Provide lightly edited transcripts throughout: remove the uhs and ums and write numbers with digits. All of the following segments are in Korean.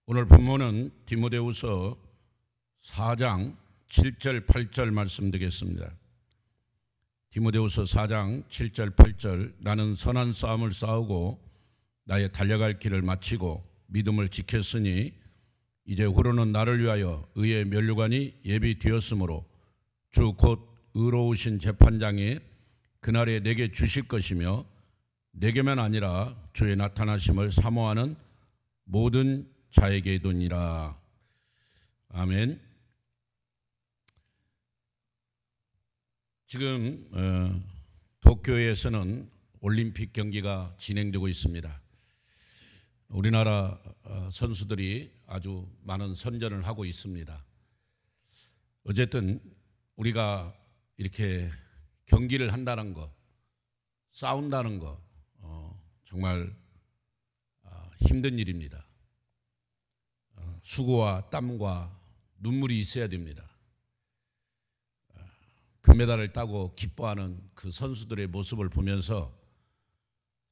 오늘 본문은 디모데후서 4장 7절 8절 말씀 드리겠습니다. 디모데후서 4장 7절 8절 나는 선한 싸움을 싸우고 나의 달려갈 길을 마치고 믿음을 지켰으니 이제 후로는 나를 위하여 의의 면류관이 예비되었으므로 주 곧 의로우신 재판장이 그날에 내게 주실 것이며 내게만 아니라 주의 나타나심을 사모하는 모든 자에게도니라. 아멘. 지금 도쿄에서는 올림픽 경기가 진행되고 있습니다. 우리나라 선수들이 아주 많은 선전을 하고 있습니다. 어쨌든 우리가 이렇게 경기를 한다는 거, 싸운다는 거 정말 힘든 일입니다. 수고와 땀과 눈물이 있어야 됩니다. 금메달을 따고 기뻐하는 그 선수들의 모습을 보면서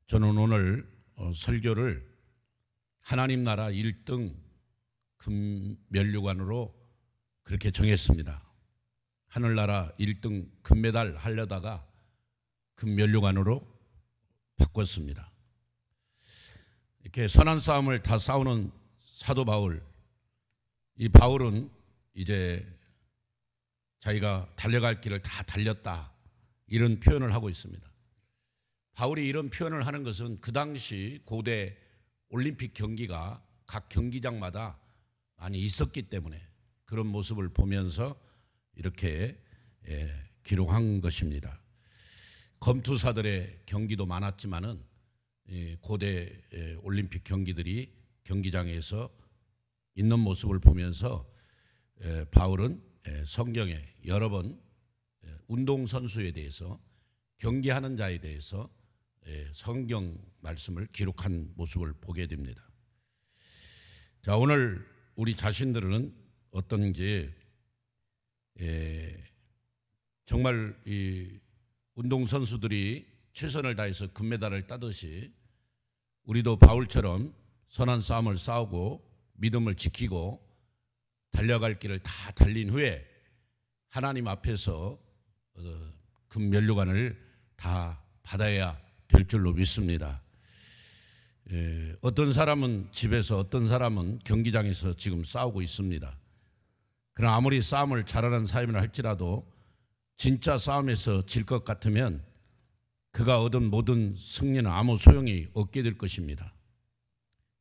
저는 오늘 설교를 하나님 나라 1등 금면류관으로 그렇게 정했습니다. 하늘나라 1등 금메달 하려다가 금면류관으로 바꿨습니다. 이렇게 선한 싸움을 다 싸우는 사도 바울, 이 바울은 이제 자기가 달려갈 길을 다 달렸다 이런 표현을 하고 있습니다. 바울이 이런 표현을 하는 것은 그 당시 고대 올림픽 경기가 각 경기장마다 많이 있었기 때문에 그런 모습을 보면서 이렇게 기록한 것입니다. 검투사들의 경기도 많았지만은 고대 올림픽 경기들이 경기장에서 있는 모습을 보면서 바울은 성경에 여러 번 운동선수에 대해서 경기하는 자에 대해서 성경 말씀을 기록한 모습을 보게 됩니다. 자, 오늘 우리 자신들은 어떤지 정말 이 운동선수들이 최선을 다해서 금메달을 따듯이 우리도 바울처럼 선한 싸움을 싸우고 믿음을 지키고 달려갈 길을 다 달린 후에 하나님 앞에서 금면류관을 다 받아야 될 줄로 믿습니다. 어떤 사람은 집에서 어떤 사람은 경기장에서 지금 싸우고 있습니다. 그러나 아무리 싸움을 잘하는 사람이라 할지라도 진짜 싸움에서 질 것 같으면 그가 얻은 모든 승리는 아무 소용이 없게 될 것입니다.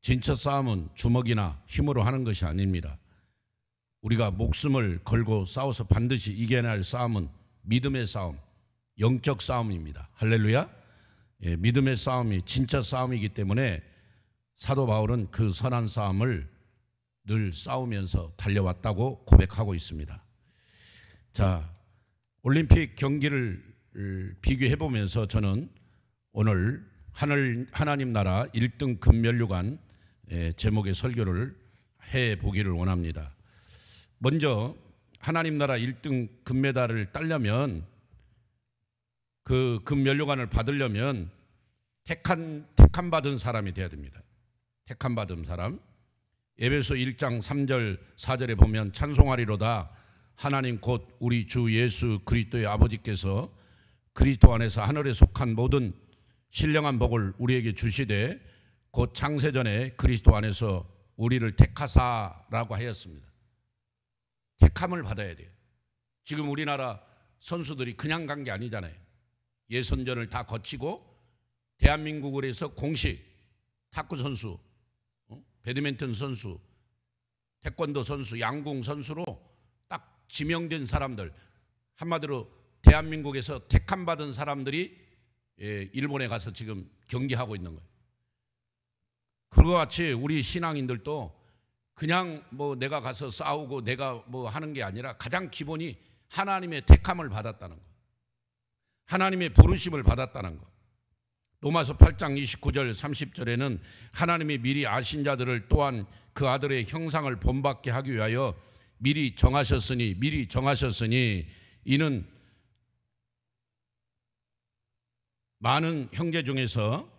진짜 싸움은 주먹이나 힘으로 하는 것이 아닙니다. 우리가 목숨을 걸고 싸워서 반드시 이겨내야 할 싸움은 믿음의 싸움, 영적 싸움입니다. 할렐루야. 믿음의 싸움이 진짜 싸움이기 때문에 사도 바울은 그 선한 싸움을 늘 싸우면서 달려왔다고 고백하고 있습니다. 자, 올림픽 경기를 비교해 보면서 저는 오늘 하나님 나라 1등 금면류관 제목의 설교를 해 보기를 원합니다. 먼저 하나님 나라 1등 금메달을 따려면 그 금면류관을 받으려면 택함 받은 사람이 돼야 됩니다. 택함 받은 사람. 에베소 1장 3절 4절에 보면 찬송하리로다 하나님 곧 우리 주 예수 그리스도의 아버지께서 그리스도 안에서 하늘에 속한 모든 신령한 복을 우리에게 주시되 곧 창세전에 그리스도 안에서 우리를 택하사라고 하였습니다. 택함을 받아야 돼요. 지금 우리나라 선수들이 그냥 간 게 아니잖아요. 예선전을 다 거치고 대한민국을 해서 공식 탁구 선수, 배드민턴 선수, 태권도 선수, 양궁 선수로 딱 지명된 사람들, 한마디로 대한민국에서 택함 받은 사람들이 일본에 가서 지금 경기하고 있는 거예요. 그와 같이 우리 신앙인들도 그냥 뭐 내가 가서 싸우고 내가 뭐 하는 게 아니라 가장 기본이 하나님의 택함을 받았다는 거, 하나님의 부르심을 받았다는 거. 로마서 8장 29절 30절에는 하나님이 미리 아신 자들을 또한 그 아들의 형상을 본받게 하기 위하여 미리 정하셨으니 이는 많은 형제 중에서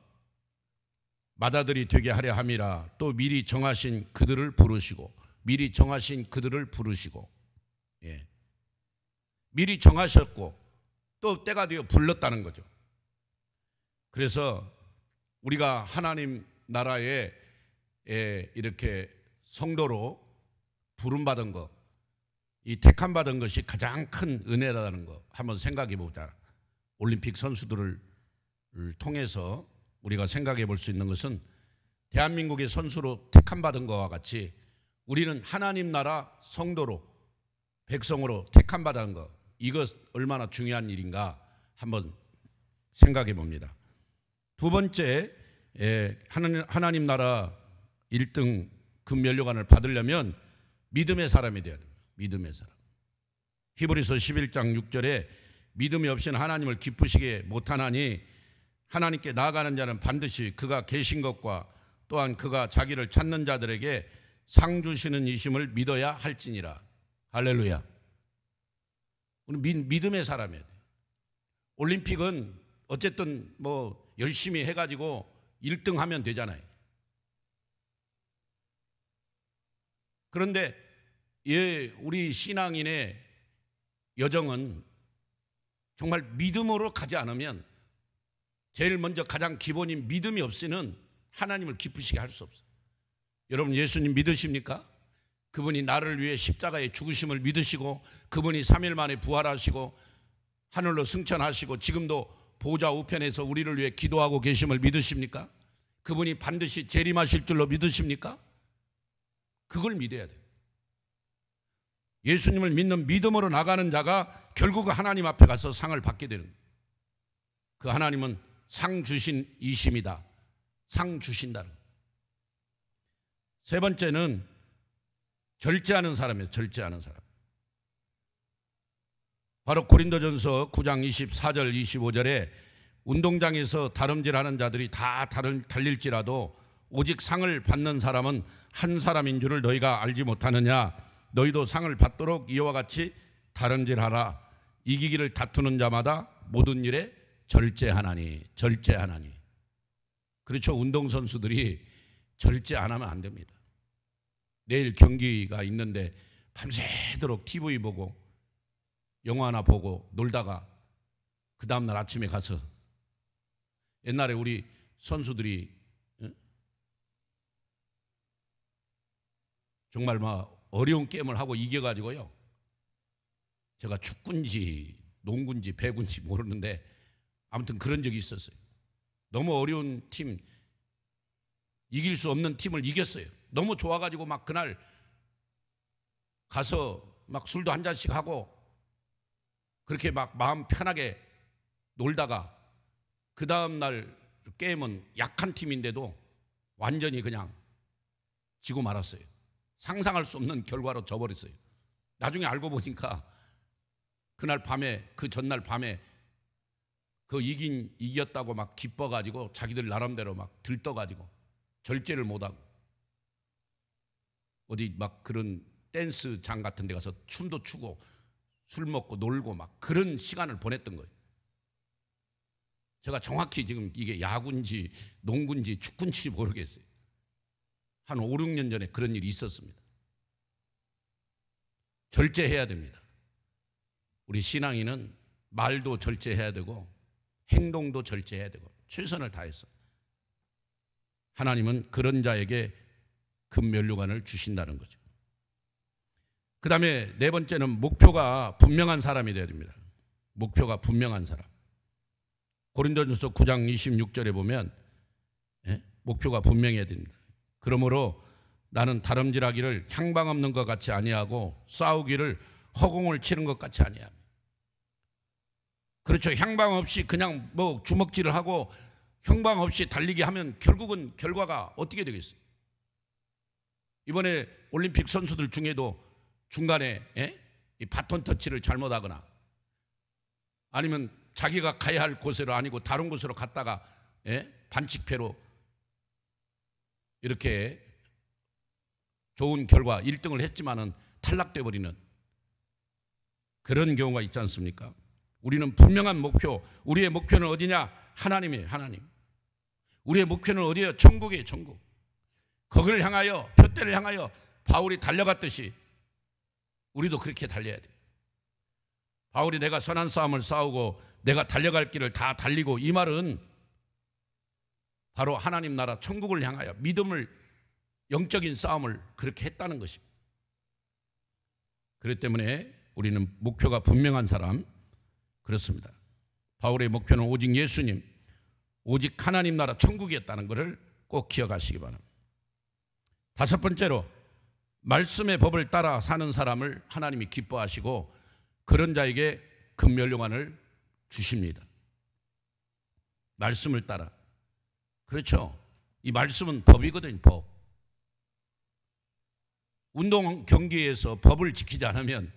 맏아들이 되게 하려 함이라. 또 미리 정하신 그들을 부르시고, 미리 정하신 그들을 부르시고, 예. 미리 정하셨고 또 때가 되어 불렀다는 거죠. 그래서 우리가 하나님 나라에 이렇게 성도로 부름받은 것, 이 택함받은 것이 가장 큰 은혜라는 거 한번 생각해 보자. 올림픽 선수들을 통해서 우리가 생각해 볼 수 있는 것은 대한민국의 선수로 택함받은 것과 같이 우리는 하나님 나라 성도로, 백성으로 택함받은 것, 이것 얼마나 중요한 일인가 한번 생각해 봅니다. 두 번째, 하나님 나라 1등 금면류관을 받으려면 믿음의 사람이 되어야 됩니다. 믿음의 사람. 히브리서 11장 6절에 믿음이 없이는 하나님을 기쁘시게 못하나니 하나님께 나아가는 자는 반드시 그가 계신 것과 또한 그가 자기를 찾는 자들에게 상 주시는 이심을 믿어야 할지니라. 할렐루야. 우리 믿음의 사람이에요. 올림픽은 어쨌든 뭐 열심히 해가지고 1등 하면 되잖아요. 그런데 우리 신앙인의 여정은 정말 믿음으로 가지 않으면, 제일 먼저 가장 기본인 믿음이 없이는 하나님을 기쁘시게 할 수 없어요. 여러분 예수님 믿으십니까? 그분이 나를 위해 십자가에 죽으심을 믿으시고, 그분이 3일 만에 부활하시고 하늘로 승천하시고 지금도 보좌 우편에서 우리를 위해 기도하고 계심을 믿으십니까? 그분이 반드시 재림하실 줄로 믿으십니까? 그걸 믿어야 돼요. 예수님을 믿는 믿음으로 나가는 자가 결국 하나님 앞에 가서 상을 받게 되는 거예요. 그 하나님은 상 주신 이심이다. 상 주신다는 거예요. 세 번째는 절제하는 사람이에요. 절제하는 사람. 바로 고린도전서 9장 24절 25절에 운동장에서 다름질하는 자들이 다 달릴지라도 오직 상을 받는 사람은 한 사람인 줄을 너희가 알지 못하느냐. 너희도 상을 받도록 이와 같이 다름질하라. 이기기를 다투는 자마다 모든 일에 절제하나니. 절제하나니. 그렇죠. 운동선수들이 절제 안 하면 안 됩니다. 내일 경기가 있는데 밤새도록 TV 보고 영화나 보고 놀다가 그 다음날 아침에 가서, 옛날에 우리 선수들이 정말 막 어려운 게임을 하고 이겨가지고요, 제가 축구인지 농구인지 배구인지 모르는데 아무튼 그런 적이 있었어요. 너무 어려운 팀, 이길 수 없는 팀을 이겼어요. 너무 좋아가지고 막 그날 가서 막 술도 한 잔씩 하고 그렇게 막 마음 편하게 놀다가 그 다음날 게임은 약한 팀인데도 완전히 그냥 지고 말았어요. 상상할 수 없는 결과로 져버렸어요. 나중에 알고 보니까 그날 밤에, 그 전날 밤에 이겼다고 막 기뻐가지고 자기들 나름대로 막 들떠가지고 절제를 못하고 어디 막 그런 댄스장 같은 데 가서 춤도 추고 술 먹고 놀고 막 그런 시간을 보냈던 거예요. 제가 정확히 지금 이게 야구인지 농구인지 축구인지 모르겠어요. 한 5, 6년 전에 그런 일이 있었습니다. 절제해야 됩니다. 우리 신앙인은 말도 절제해야 되고 행동도 절제해야 되고 최선을 다해서 하나님은 그런 자에게 금면류관을 주신다는 거죠. 그 다음에 네 번째는 목표가 분명한 사람이 되어야 됩니다. 목표가 분명한 사람. 고린도전서 9장 26절에 보면 목표가 분명해야 됩니다. 그러므로 나는 다름질하기를 향방 없는 것 같이 아니하고 싸우기를 허공을 치는 것 같이 아니합니다. 그렇죠. 향방 없이 그냥 뭐 주먹질을 하고 향방 없이 달리기 하면 결국은 결과가 어떻게 되겠어요? 이번에 올림픽 선수들 중에도 중간에 이 바톤 터치를 잘못하거나 아니면 자기가 가야 할 곳으로 아니고 다른 곳으로 갔다가 반칙패로 이렇게 좋은 결과 1등을 했지만은 탈락돼 버리는 그런 경우가 있지 않습니까? 우리는 분명한 목표, 우리의 목표는 어디냐? 하나님이에요. 하나님. 우리의 목표는 어디예요? 천국이에요. 천국. 거기를 향하여, 표대를 향하여 바울이 달려갔듯이 우리도 그렇게 달려야 돼요. 바울이 내가 선한 싸움을 싸우고 내가 달려갈 길을 다 달리고, 이 말은 바로 하나님 나라 천국을 향하여 믿음을, 영적인 싸움을 그렇게 했다는 것입니다. 그렇기 때문에 우리는 목표가 분명한 사람, 그렇습니다. 바울의 목표는 오직 예수님, 오직 하나님 나라 천국이었다는 것을 꼭 기억하시기 바랍니다. 다섯 번째로, 말씀의 법을 따라 사는 사람을 하나님이 기뻐하시고 그런 자에게 금멸류관을 주십니다. 말씀을 따라. 그렇죠. 이 말씀은 법이거든요. 법. 운동 경기에서 법을 지키지 않으면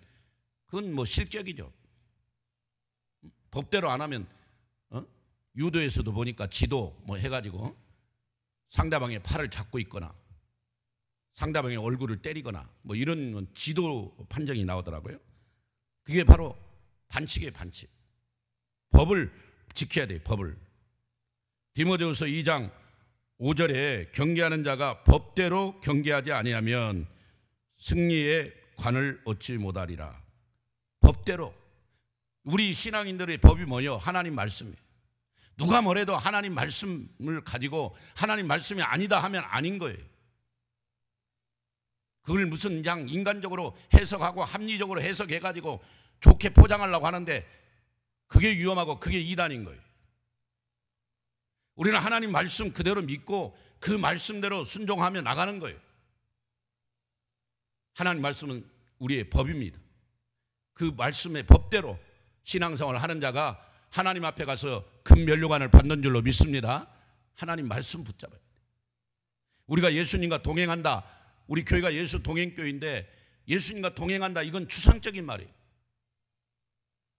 그건 뭐 실격이죠. 법대로 안 하면 유도에서도 보니까 지도 뭐 해가지고 상대방의 팔을 잡고 있거나 상대방의 얼굴을 때리거나 뭐 이런 지도 판정이 나오더라고요. 그게 바로 반칙이에요. 반칙. 법을 지켜야 돼요. 법을. 디모데후서 2장 5절에 경계하는 자가 법대로 경계하지 아니하면 승리의 관을 얻지 못하리라. 법대로. 우리 신앙인들의 법이 뭐예요? 하나님 말씀이에요. 누가 뭐래도 하나님 말씀을 가지고 하나님 말씀이 아니다 하면 아닌 거예요. 그걸 무슨 그냥 인간적으로 해석하고 합리적으로 해석해가지고 좋게 포장하려고 하는데 그게 위험하고 그게 이단인 거예요. 우리는 하나님 말씀 그대로 믿고 그 말씀대로 순종하며 나가는 거예요. 하나님 말씀은 우리의 법입니다. 그 말씀의 법대로 신앙생활을 하는 자가 하나님 앞에 가서 금면류관을 받는 줄로 믿습니다. 하나님 말씀 붙잡아요. 우리가 예수님과 동행한다. 우리 교회가 예수 동행교회인데 예수님과 동행한다. 이건 추상적인 말이에요.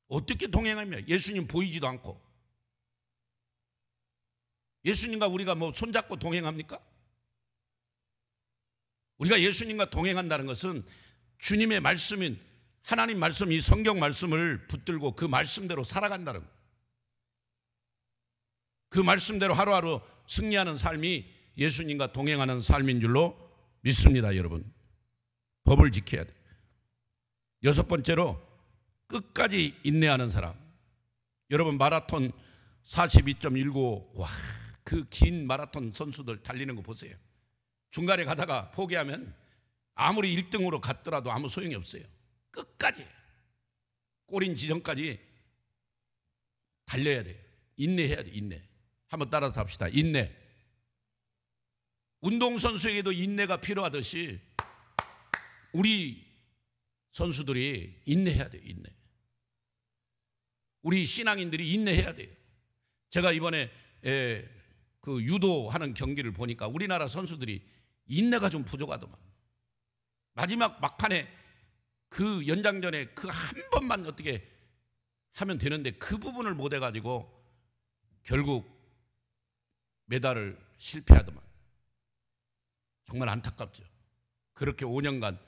어떻게 동행하며? 예수님 보이지도 않고. 예수님과 우리가 뭐 손잡고 동행합니까? 우리가 예수님과 동행한다는 것은 주님의 말씀인 하나님 말씀, 이 성경 말씀을 붙들고 그 말씀대로 살아간다는 거예요. 그 말씀대로 하루하루 승리하는 삶이 예수님과 동행하는 삶인 줄로 믿습니다. 여러분, 법을 지켜야 돼요. 여섯 번째로, 끝까지 인내하는 사람. 여러분, 마라톤 42.195, 와, 그 긴 마라톤 선수들 달리는 거 보세요. 중간에 가다가 포기하면 아무리 1등으로 갔더라도 아무 소용이 없어요. 끝까지 꼬린 지점까지 달려야 돼요. 인내해야 돼요. 인내. 한번 따라서 합시다. 인내. 운동선수에게도 인내가 필요하듯이 우리 선수들이 인내해야 돼요. 인내. 우리 신앙인들이 인내해야 돼요. 제가 이번에 그 유도하는 경기를 보니까 우리나라 선수들이 인내가 좀 부족하더만. 마지막 막판에 그 연장전에 그 한 번만 어떻게 하면 되는데 그 부분을 못 해가지고 결국 메달을 실패하더만. 정말 안타깝죠. 그렇게 5년간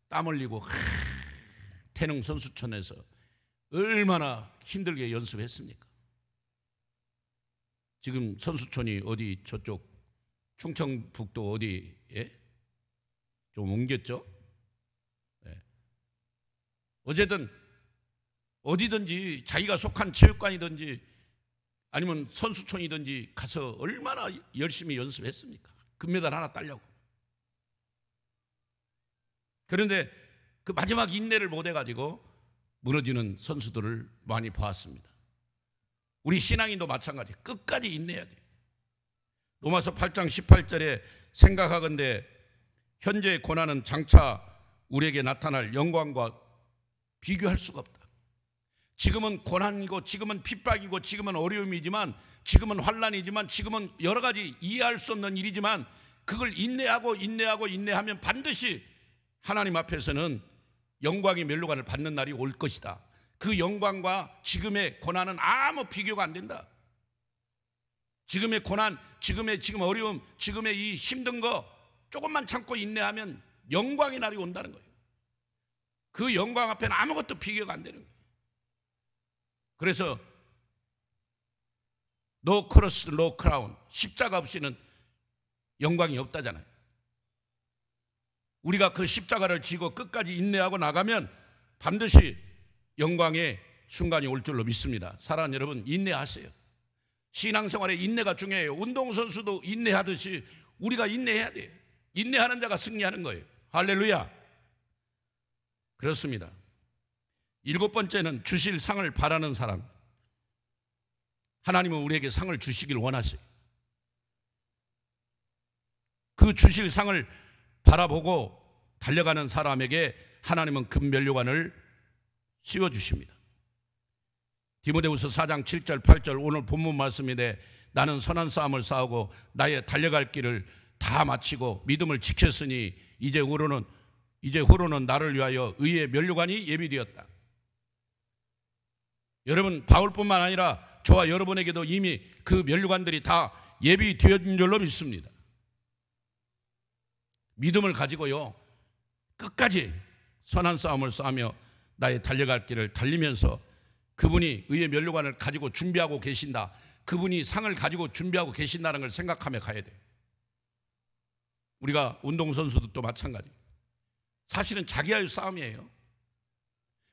땀 흘리고 태릉 선수촌에서 얼마나 힘들게 연습했습니까? 지금 선수촌이 어디 저쪽 충청북도 어디에 좀 옮겼죠? 네. 어쨌든 어디든지 자기가 속한 체육관이든지 아니면 선수촌이든지 가서 얼마나 열심히 연습했습니까? 금메달 하나 따려고. 그런데 그 마지막 인내를 못 해가지고 무너지는 선수들을 많이 보았습니다. 우리 신앙인도 마찬가지. 끝까지 인내해야 돼요. 로마서 8장 18절에 생각하건대 현재의 고난은 장차 우리에게 나타날 영광과 비교할 수가 없다. 지금은 고난이고 지금은 핍박이고 지금은 어려움이지만 지금은 환난이지만 지금은 여러 가지 이해할 수 없는 일이지만 그걸 인내하면 반드시 하나님 앞에서는 영광의 면류관을 받는 날이 올 것이다. 그 영광과 지금의 고난은 아무 비교가 안 된다. 지금의 고난, 지금의 어려움, 지금의 이 힘든 거 조금만 참고 인내하면 영광의 날이 온다는 거예요. 그 영광 앞에는 아무것도 비교가 안 되는 거예요. 그래서 노 크로스 노 크라운, 십자가 없이는 영광이 없다잖아요. 우리가 그 십자가를 지고 끝까지 인내하고 나가면 반드시 영광의 순간이 올 줄로 믿습니다. 사랑하는 여러분, 인내하세요. 신앙생활에 인내가 중요해요. 운동선수도 인내하듯이 우리가 인내해야 돼요. 인내하는 자가 승리하는 거예요. 할렐루야. 그렇습니다. 7번째는 주실 상을 바라는 사람. 하나님은 우리에게 상을 주시길 원하세요. 그 주실 상을 바라보고 달려가는 사람에게 하나님은 금면류관을 씌워주십니다. 디모데후서 4장 7절 8절 오늘 본문 말씀인데, 나는 선한 싸움을 싸우고 나의 달려갈 길을 다 마치고 믿음을 지켰으니 이제 후로는 나를 위하여 의의 면류관이 예비되었다. 여러분, 바울뿐만 아니라 저와 여러분에게도 이미 그 면류관들이 다 예비되어진 줄로 믿습니다. 믿음을 가지고요, 끝까지 선한 싸움을 싸우며 나의 달려갈 길을 달리면서 그분이 의의 면류관을 가지고 준비하고 계신다, 그분이 상을 가지고 준비하고 계신다는 걸 생각하며 가야 돼요. 우리가 운동선수들도 마찬가지. 사실은 자기와의 싸움이에요.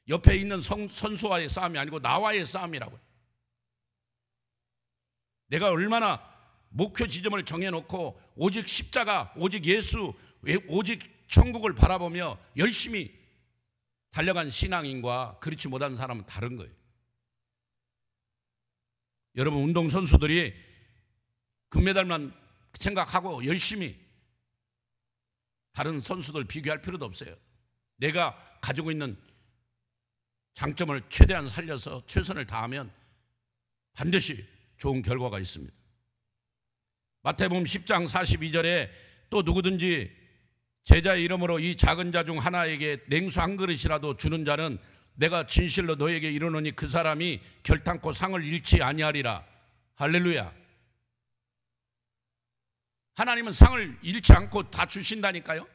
옆에 있는 선수와의 싸움이 아니고 나와의 싸움이라고요. 내가 얼마나 목표 지점을 정해놓고 오직 십자가, 오직 예수, 오직 천국을 바라보며 열심히 달려간 신앙인과 그렇지 못한 사람은 다른 거예요. 여러분, 운동선수들이 금메달만 생각하고 열심히 다른 선수들 비교할 필요도 없어요. 내가 가지고 있는 장점을 최대한 살려서 최선을 다하면 반드시 좋은 결과가 있습니다. 마태복음 10장 42절에 또 누구든지 제자의 이름으로 이 작은 자 중 하나에게 냉수 한 그릇이라도 주는 자는 내가 진실로 너에게 이르노니 그 사람이 결탄코 상을 잃지 아니하리라. 할렐루야. 하나님은 상을 잃지 않고 다 주신다니까요.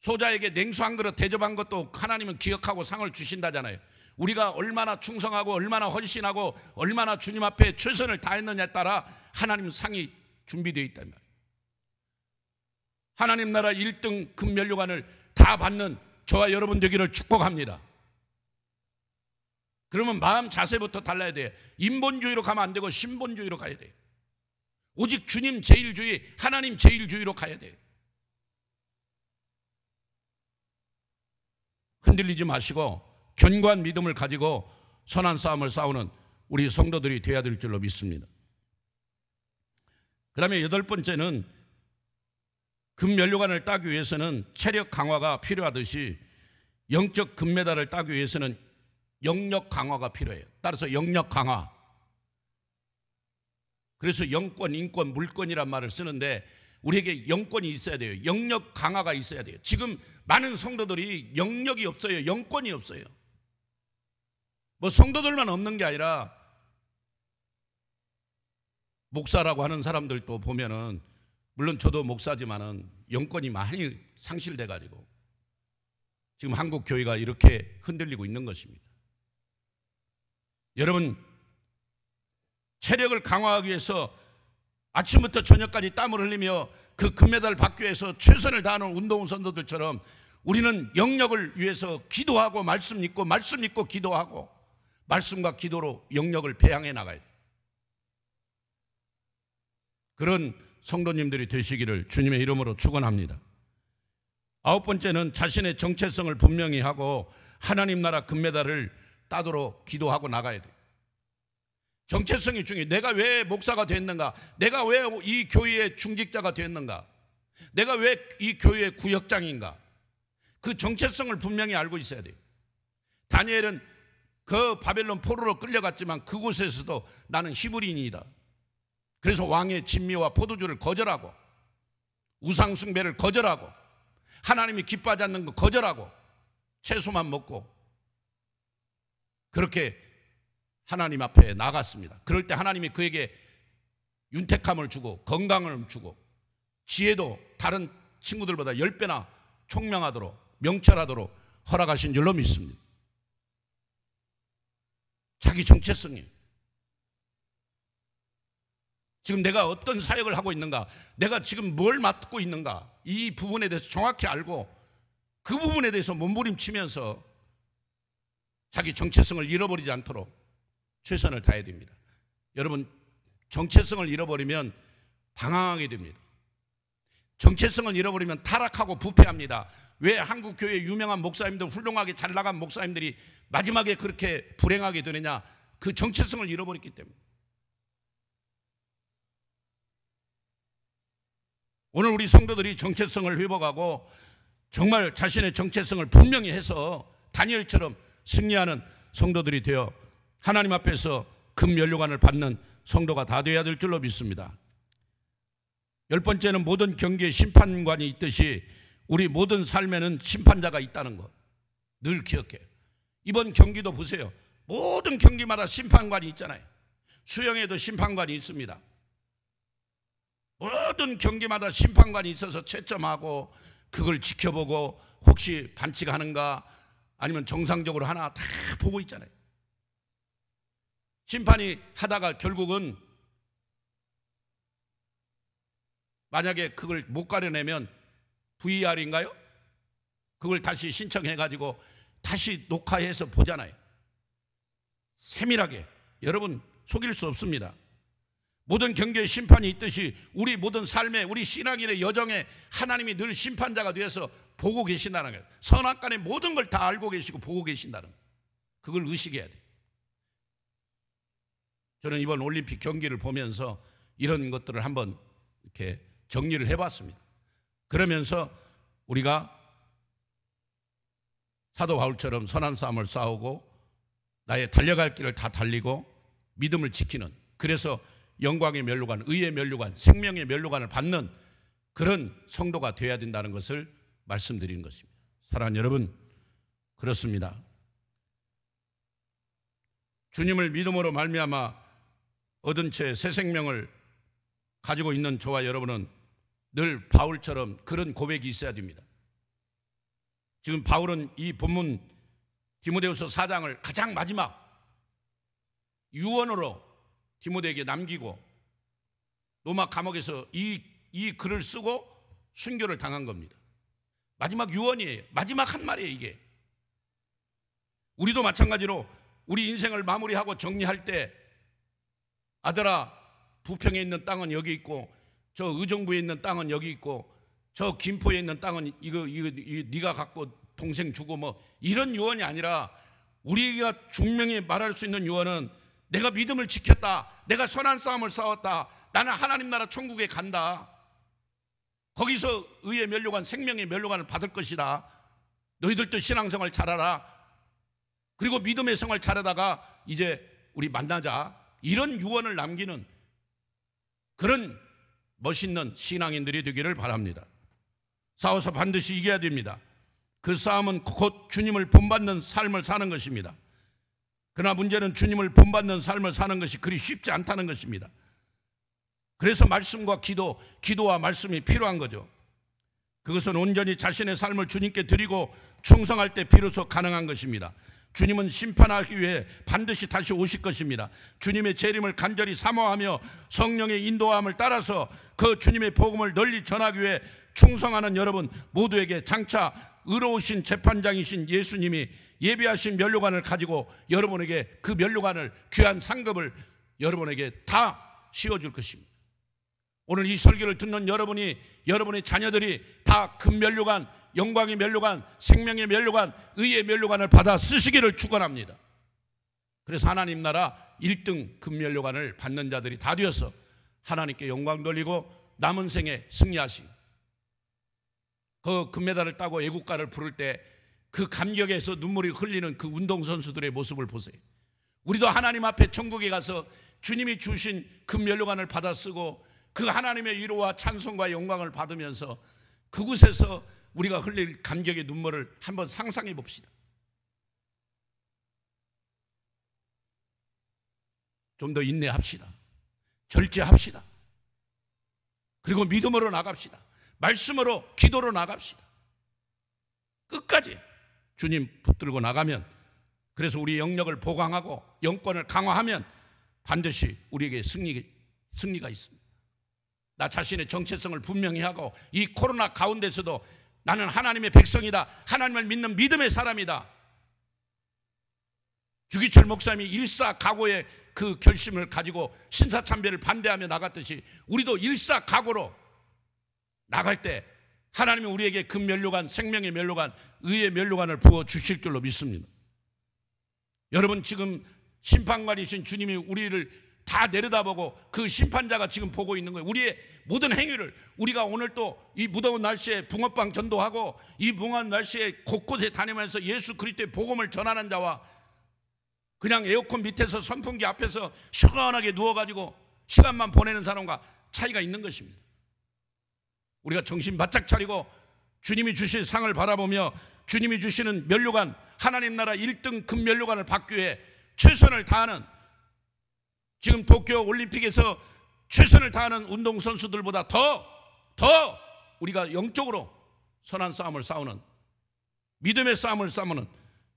소자에게 냉수 한 그릇 대접한 것도 하나님은 기억하고 상을 주신다잖아요. 우리가 얼마나 충성하고 얼마나 헌신하고 얼마나 주님 앞에 최선을 다했느냐에 따라 하나님 상이 준비되어 있단 말이에요. 하나님 나라 1등 금면류관을 다 받는 저와 여러분 되기를 축복합니다. 그러면 마음 자세부터 달라야 돼요. 인본주의로 가면 안 되고 신본주의로 가야 돼요. 오직 주님 제일주의, 하나님 제일주의로 가야 돼요. 흔들리지 마시고 견고한 믿음을 가지고 선한 싸움을 싸우는 우리 성도들이 되어야 될 줄로 믿습니다. 그 다음에 8번째는 금면류관을 따기 위해서는 체력 강화가 필요하듯이 영적 금메달을 따기 위해서는 영역 강화가 필요해요. 따라서 영역 강화. 그래서 영권, 인권, 물권이란 말을 쓰는데 우리에게 영권이 있어야 돼요. 영역 강화가 있어야 돼요. 지금 많은 성도들이 영역이 없어요. 영권이 없어요. 뭐 성도들만 없는 게 아니라 목사라고 하는 사람들도 보면은, 물론 저도 목사지만은 영권이 많이 상실돼 가지고 지금 한국 교회가 이렇게 흔들리고 있는 것입니다. 여러분, 체력을 강화하기 위해서 아침부터 저녁까지 땀을 흘리며 그 금메달을 받기 위해서 최선을 다하는 운동선수들처럼 우리는 영역을 위해서 기도하고 말씀 읽고 기도하고 말씀과 기도로 영역을 배양해 나가야 돼요. 그런 성도님들이 되시기를 주님의 이름으로 축원합니다. 9번째는 자신의 정체성을 분명히 하고 하나님 나라 금메달을 따도록 기도하고 나가야 돼요. 정체성이 중요해요. 내가 왜 목사가 됐는가? 내가 왜 이 교회의 중직자가 됐는가? 내가 왜 이 교회의 구역장인가? 그 정체성을 분명히 알고 있어야 돼요. 다니엘은 그 바벨론 포로로 끌려갔지만 그곳에서도 나는 히브리인이다. 그래서 왕의 진미와 포도주를 거절하고 우상 숭배를 거절하고 하나님이 기뻐하지 않는 거 거절하고 채소만 먹고 그렇게 하나님 앞에 나갔습니다. 그럴 때 하나님이 그에게 윤택함을 주고 건강을 주고 지혜도 다른 친구들보다 10배나 총명하도록 명철하도록 허락하신 줄로 믿습니다. 자기 정체성이에요. 지금 내가 어떤 사역을 하고 있는가, 내가 지금 뭘 맡고 있는가, 이 부분에 대해서 정확히 알고 그 부분에 대해서 몸부림치면서 자기 정체성을 잃어버리지 않도록 최선을 다해야 됩니다. 여러분, 정체성을 잃어버리면 방황하게 됩니다. 정체성을 잃어버리면 타락하고 부패합니다. 왜 한국 교회 유명한 목사님들, 훌륭하게 잘 나간 목사님들이 마지막에 그렇게 불행하게 되느냐? 그 정체성을 잃어버렸기 때문에. 오늘 우리 성도들이 정체성을 회복하고 정말 자신의 정체성을 분명히 해서 다니엘처럼 승리하는 성도들이 되어 하나님 앞에서 금면류관을 받는 성도가 다 되어야 될 줄로 믿습니다. 10번째는 모든 경기에 심판관이 있듯이 우리 모든 삶에는 심판자가 있다는 것 늘 기억해요. 이번 경기도 보세요. 모든 경기마다 심판관이 있잖아요. 수영에도 심판관이 있습니다. 모든 경기마다 심판관이 있어서 채점하고 그걸 지켜보고 혹시 반칙하는가 아니면 정상적으로 하나 다 보고 있잖아요. 심판이 하다가 결국은 만약에 그걸 못 가려내면 VR인가요? 그걸 다시 신청해가지고 다시 녹화해서 보잖아요. 세밀하게. 여러분, 속일 수 없습니다. 모든 경계에 심판이 있듯이 우리 모든 삶에, 우리 신앙인의 여정에 하나님이 늘 심판자가 되어서 보고 계신다는 거예요. 선악간의 모든 걸 다 알고 계시고 보고 계신다는 거예요. 그걸 의식해야 돼요. 저는 이번 올림픽 경기를 보면서 이런 것들을 한번 이렇게 정리를 해봤습니다. 그러면서 우리가 사도 바울처럼 선한 싸움을 싸우고 나의 달려갈 길을 다 달리고 믿음을 지키는, 그래서 영광의 면류관, 의의 면류관, 생명의 면류관을 받는 그런 성도가 되어야 된다는 것을 말씀드리는 것입니다. 사랑하는 여러분, 그렇습니다. 주님을 믿음으로 말미암아 얻은 채 새 생명을 가지고 있는 저와 여러분은 늘 바울처럼 그런 고백이 있어야 됩니다. 지금 바울은 이 본문 디모데후서 4장을 가장 마지막 유언으로 디모데에게 남기고 로마 감옥에서 이 글을 쓰고 순교를 당한 겁니다. 마지막 유언이에요. 마지막 한 말이에요, 이게. 우리도 마찬가지로 우리 인생을 마무리하고 정리할 때 아들아, 부평에 있는 땅은 여기 있고 저 의정부에 있는 땅은 여기 있고 저 김포에 있는 땅은 이거 네가 갖고 동생 주고 뭐 이런 유언이 아니라 우리가 분명히 말할 수 있는 유언은 내가 믿음을 지켰다. 내가 선한 싸움을 싸웠다. 나는 하나님 나라 천국에 간다. 거기서 의의 면류관, 생명의 면류관을 받을 것이다. 너희들도 신앙생활 잘하라. 그리고 믿음의 생활 잘하다가 이제 우리 만나자. 이런 유언을 남기는 그런 멋있는 신앙인들이 되기를 바랍니다. 싸워서 반드시 이겨야 됩니다. 그 싸움은 곧 주님을 본받는 삶을 사는 것입니다. 그러나 문제는 주님을 본받는 삶을 사는 것이 그리 쉽지 않다는 것입니다. 그래서 말씀과 기도와 말씀이 필요한 거죠. 그것은 온전히 자신의 삶을 주님께 드리고 충성할 때 비로소 가능한 것입니다. 주님은 심판하기 위해 반드시 다시 오실 것입니다. 주님의 재림을 간절히 사모하며 성령의 인도함을 따라서 그 주님의 복음을 널리 전하기 위해 충성하는 여러분 모두에게 장차 의로우신 재판장이신 예수님이 예비하신 면류관을 가지고 여러분에게 그 면류관을, 귀한 상급을 여러분에게 다 씌워줄 것입니다. 오늘 이 설교를 듣는 여러분이, 여러분의 자녀들이 다 금면류관, 영광의 면류관, 생명의 면류관, 의의 면류관을 받아 쓰시기를 축원합니다. 그래서 하나님 나라 1등 금면류관을 받는 자들이 다 되어서 하나님께 영광 돌리고 남은 생에 승리하시고, 그 금메달을 따고 애국가를 부를 때 그 감격에서 눈물이 흘리는 그 운동선수들의 모습을 보세요. 우리도 하나님 앞에 천국에 가서 주님이 주신 금면류관을 받아 쓰고 그 하나님의 위로와 찬송과 영광을 받으면서 그곳에서 우리가 흘릴 감격의 눈물을 한번 상상해 봅시다. 좀 더 인내합시다. 절제합시다. 그리고 믿음으로 나갑시다. 말씀으로, 기도로 나갑시다. 끝까지 주님 붙들고 나가면, 그래서 우리 영역을 보강하고 영권을 강화하면 반드시 우리에게 승리 승리가 있습니다. 나 자신의 정체성을 분명히 하고 이 코로나 가운데서도 나는 하나님의 백성이다, 하나님을 믿는 믿음의 사람이다. 주기철 목사님이 일사각오의 그 결심을 가지고 신사참배를 반대하며 나갔듯이 우리도 일사각오로 나갈 때 하나님이 우리에게 그 면류관, 생명의 면류관, 의의 면류관을 부어주실 줄로 믿습니다. 여러분, 지금 심판관이신 주님이 우리를 다 내려다보고 그 심판자가 지금 보고 있는 거예요. 우리의 모든 행위를, 우리가 오늘 또 이 무더운 날씨에 붕어빵 전도하고 이 무더운 날씨에 곳곳에 다니면서 예수 그리스도의 복음을 전하는 자와 그냥 에어컨 밑에서 선풍기 앞에서 시원하게 누워가지고 시간만 보내는 사람과 차이가 있는 것입니다. 우리가 정신 바짝 차리고 주님이 주실 상을 바라보며 주님이 주시는 면류관, 하나님 나라 1등 금면류관을 받기 위해 최선을 다하는, 지금 도쿄 올림픽에서 최선을 다하는 운동선수들보다 더 우리가 영적으로 선한 싸움을 싸우는, 믿음의 싸움을 싸우는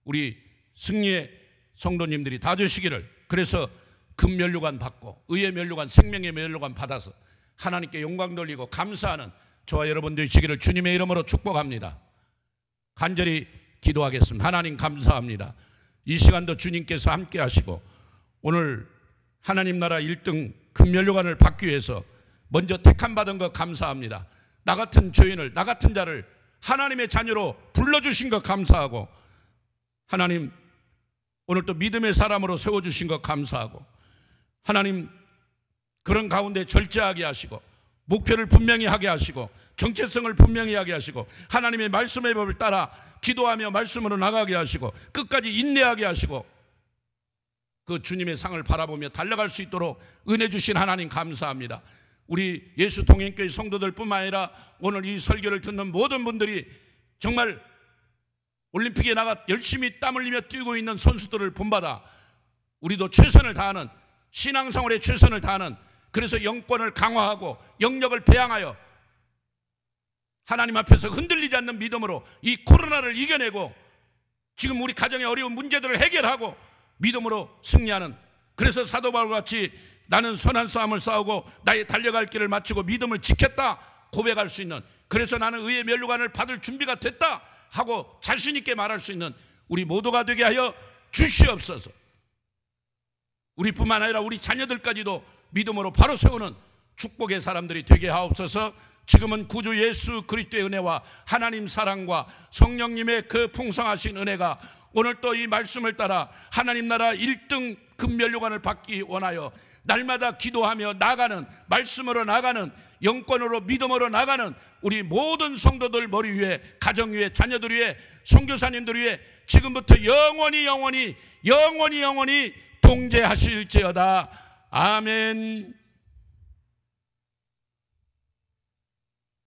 우리 승리의 성도님들이 다 되시기를, 그래서 금면류관 받고 의의 면류관, 생명의 면류관 받아서 하나님께 영광 돌리고 감사하는 저와 여러분 되시기를 주님의 이름으로 축복합니다. 간절히 기도하겠습니다. 하나님 감사합니다. 이 시간도 주님께서 함께 하시고 오늘 하나님 나라 1등 금면류관을 받기 위해서 먼저 택함받은 것 감사합니다. 나 같은 죄인을, 나 같은 자를 하나님의 자녀로 불러주신 것 감사하고, 하나님 오늘 또 믿음의 사람으로 세워주신 것 감사하고, 하나님 그런 가운데 절제하게 하시고 목표를 분명히 하게 하시고 정체성을 분명히 하게 하시고 하나님의 말씀의 법을 따라 기도하며 말씀으로 나가게 하시고 끝까지 인내하게 하시고 그 주님의 상을 바라보며 달려갈 수 있도록 은혜 주신 하나님 감사합니다. 우리 예수 동행교회 성도들 뿐만 아니라 오늘 이 설교를 듣는 모든 분들이 정말 올림픽에 나가 열심히 땀 흘리며 뛰고 있는 선수들을 본받아 우리도 최선을 다하는, 신앙생활에 최선을 다하는, 그래서 영권을 강화하고 영역을 배양하여 하나님 앞에서 흔들리지 않는 믿음으로 이 코로나를 이겨내고 지금 우리 가정의 어려운 문제들을 해결하고 믿음으로 승리하는, 그래서 사도 바울과 같이 나는 선한 싸움을 싸우고 나의 달려갈 길을 마치고 믿음을 지켰다 고백할 수 있는, 그래서 나는 의의 면류관을 받을 준비가 됐다 하고 자신 있게 말할 수 있는 우리 모두가 되게 하여 주시옵소서. 우리뿐만 아니라 우리 자녀들까지도 믿음으로 바로 세우는 축복의 사람들이 되게 하옵소서. 지금은 구주 예수 그리스도의 은혜와 하나님 사랑과 성령님의 그 풍성하신 은혜가 오늘 또 이 말씀을 따라 하나님 나라 1등 금면류관을 받기 원하여 날마다 기도하며 나가는, 말씀으로 나가는, 영권으로 믿음으로 나가는 우리 모든 성도들 머리 위에, 가정 위에, 자녀들 위에, 선교사님들 위에 지금부터 영원히 통제하실지어다. 아멘.